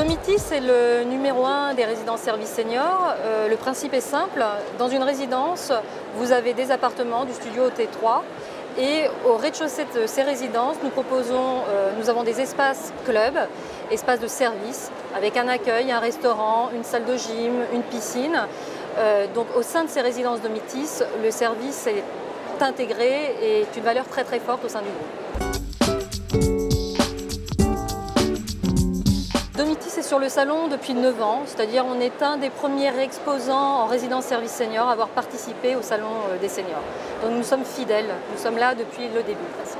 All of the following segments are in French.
Domitis est le numéro 1 des résidences services seniors. Le principe est simple. Dans une résidence, vous avez des appartements du studio au T3 et au rez-de-chaussée de ces résidences, nous avons des espaces clubs, espaces de service avec un accueil, un restaurant, une salle de gym, une piscine. Donc au sein de ces résidences Domitis, le service est intégré et est une valeur très très forte au sein du groupe. Domitis est sur le salon depuis 9 ans, c'est-à-dire on est un des premiers exposants en résidence service senior à avoir participé au salon des seniors. Donc nous sommes fidèles, nous sommes là depuis le début presque.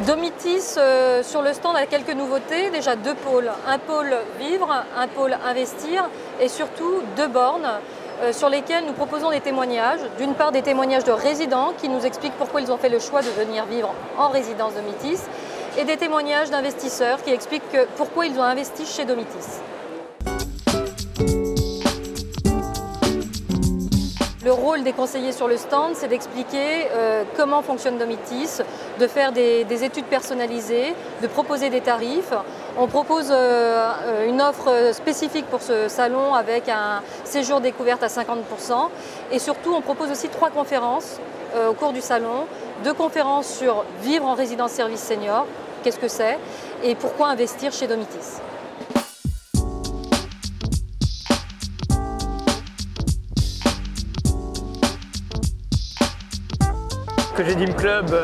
Domitis sur le stand a quelques nouveautés, déjà 2 pôles, un pôle vivre, un pôle investir et surtout 2 bornes sur lesquelles nous proposons des témoignages. D'une part des témoignages de résidents qui nous expliquent pourquoi ils ont fait le choix de venir vivre en résidence Domitis et des témoignages d'investisseurs qui expliquent pourquoi ils ont investi chez Domitis. Le rôle des conseillers sur le stand, c'est d'expliquer comment fonctionne Domitis, de faire des études personnalisées, de proposer des tarifs. On propose une offre spécifique pour ce salon avec un séjour découverte à 50%. Et surtout, on propose aussi 3 conférences au cours du salon. 2 conférences sur vivre en résidence service senior, qu'est-ce que c'est, et pourquoi investir chez Domitis. Cogedim Club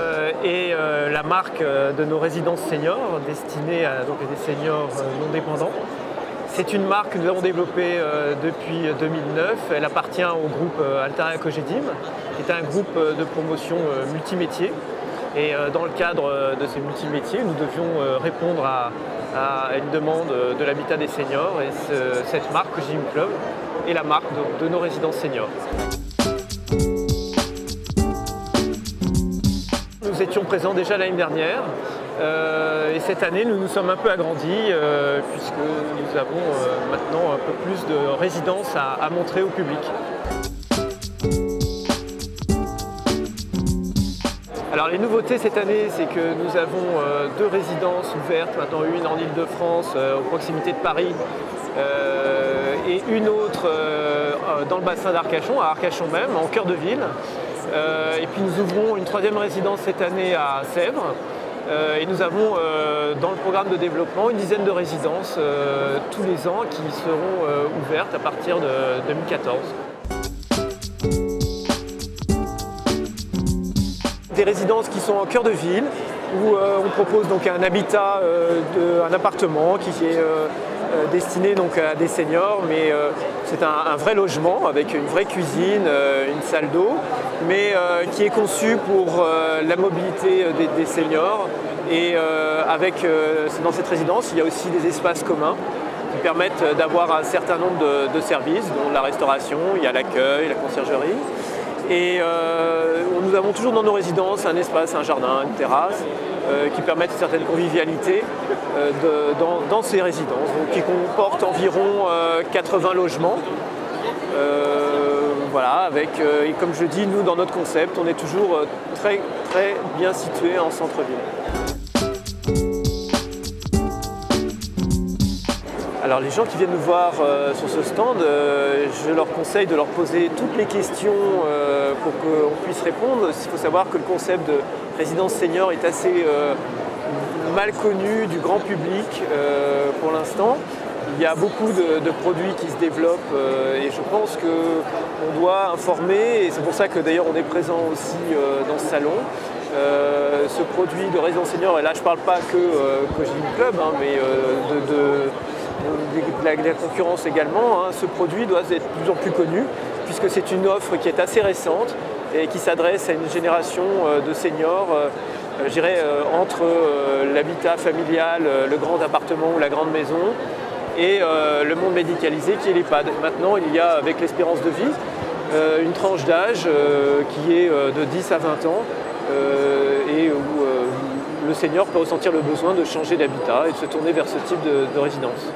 est la marque de nos résidences seniors destinée à des seniors non dépendants. C'est une marque que nous avons développée depuis 2009. Elle appartient au groupe Altaria Cogedim, qui est un groupe de promotion multimétier. Et dans le cadre de ces multimétiers, nous devions répondre à une demande de l'habitat des seniors. Et cette marque Cogedim Club est la marque de nos résidences seniors. Nous étions présents déjà l'année dernière et cette année nous nous sommes un peu agrandis puisque nous avons maintenant un peu plus de résidences à montrer au public. Alors les nouveautés cette année, c'est que nous avons 2 résidences ouvertes, maintenant une en Île-de-France, aux proximités de Paris, et une autre dans le bassin d'Arcachon, à Arcachon même, en cœur de ville. Et puis nous ouvrons une 3e résidence cette année à Sèvres. Et nous avons dans le programme de développement une dizaine de résidences tous les ans qui seront ouvertes à partir de 2014. Des résidences qui sont en cœur de ville où on propose donc un habitat, un appartement qui est destiné donc à des seniors, mais c'est un vrai logement avec une vraie cuisine, une salle d'eau, mais qui est conçu pour la mobilité des seniors. Et dans cette résidence, il y a aussi des espaces communs qui permettent d'avoir un certain nombre de services, dont la restauration, il y a l'accueil, la conciergerie. Et nous avons toujours dans nos résidences un espace, un jardin, une terrasse qui permettent une certaine convivialité dans ces résidences, donc, qui comportent environ 80 logements. Voilà, et comme je dis, nous dans notre concept, on est toujours très bien situé en centre-ville. Alors les gens qui viennent nous voir sur ce stand, je leur conseille de leur poser toutes les questions pour qu'on puisse répondre. Il faut savoir que le concept de résidence senior est assez mal connu du grand public pour l'instant. Il y a beaucoup de produits qui se développent et je pense qu'on doit informer, et c'est pour ça que d'ailleurs on est présent aussi dans ce salon. Ce produit de résidence senior, et là je ne parle pas que Cogedim Club, mais de la concurrence également, ce produit doit être de plus en plus connu puisque c'est une offre qui est assez récente et qui s'adresse à une génération de seniors, je dirais entre l'habitat familial, le grand appartement ou la grande maison et le monde médicalisé qui est l'EHPAD. Maintenant il y a avec l'espérance de vie une tranche d'âge qui est de 10 à 20 ans et où le senior peut ressentir le besoin de changer d'habitat et de se tourner vers ce type de résidence.